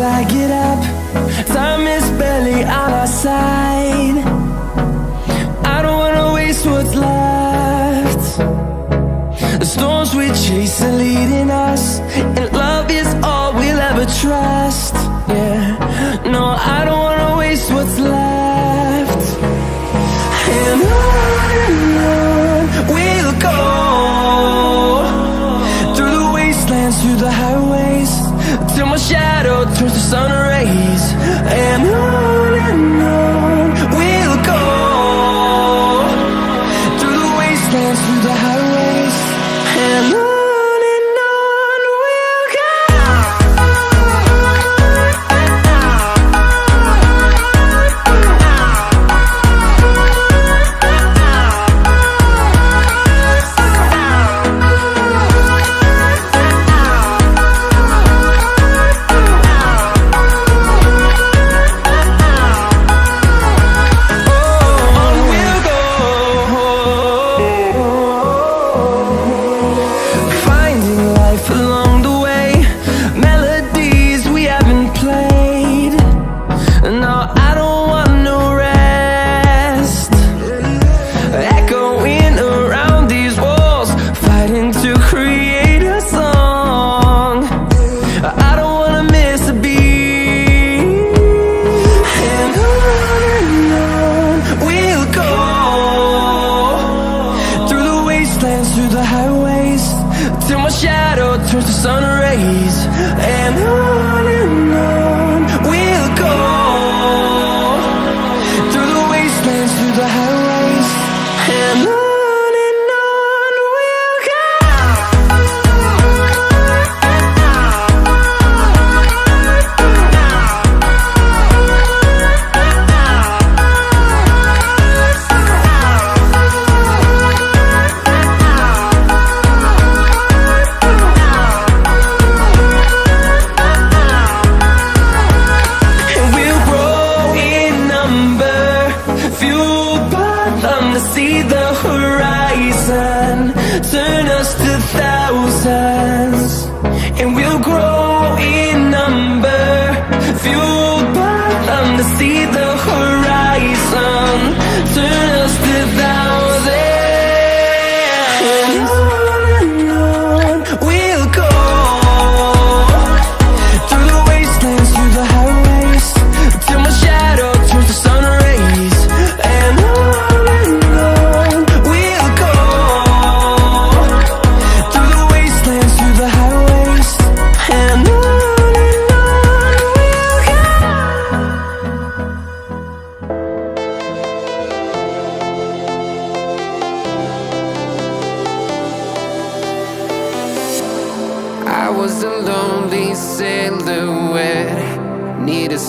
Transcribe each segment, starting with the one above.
I get up. Time is barely on our side. I don't wanna waste what's left. The storms we chase are leading us, and love is all we'll ever trust. Yeah, no, I don't wanna waste what's left. And on we'll go, through the wastelands, through the highways, till my shadow turns to sun rays. And on we'll go, through the wastelands, through the highways, and on we'll go.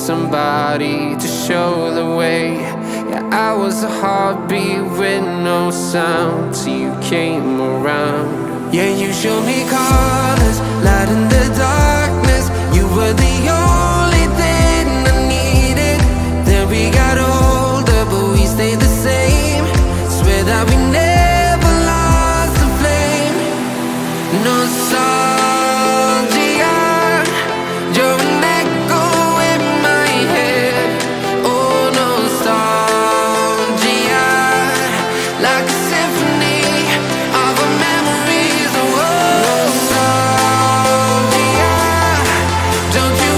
Somebody to show the way. Yeah, I was a heartbeat with no sound till you came around. Yeah, you showed me colors, light in the darkness. You were the only thing I needed. Then we got older, but we stayed the same. Swear that we never lost the flame. Nostalgia, you're an echo in my head. Oh, nostalgia, like a symphony of our memories. Oh, nostalgia, don't you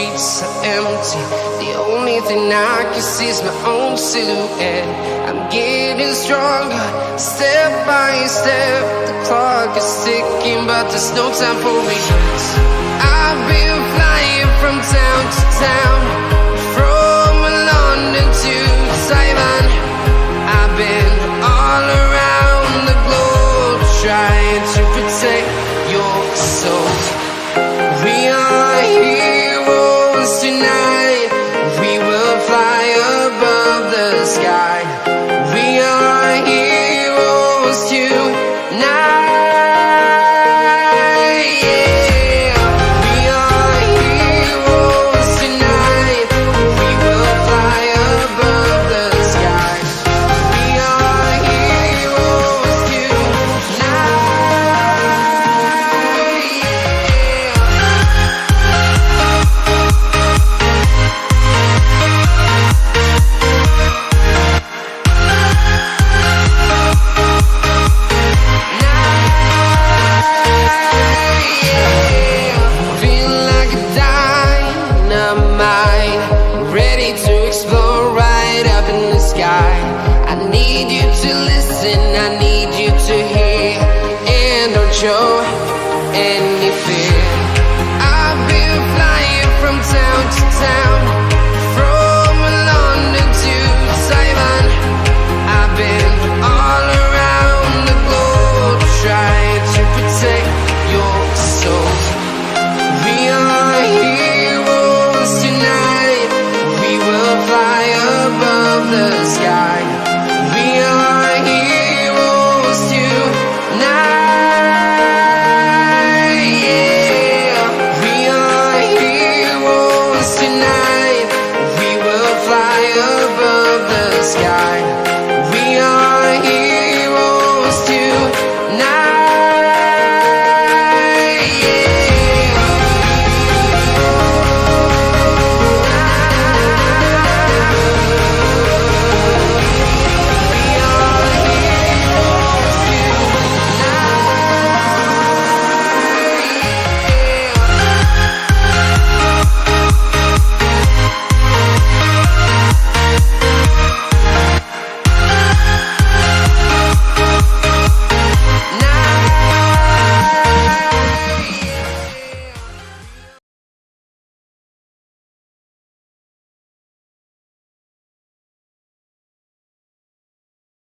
streets are empty. The only thing I can see is my own silhouette. I'm getting stronger, step by step. The clock is ticking, but there's no time for regrets. I've been flying from town to town, from London to Taiwan. I've been all around the globe, trying to protect your soul. We are heroes tonight.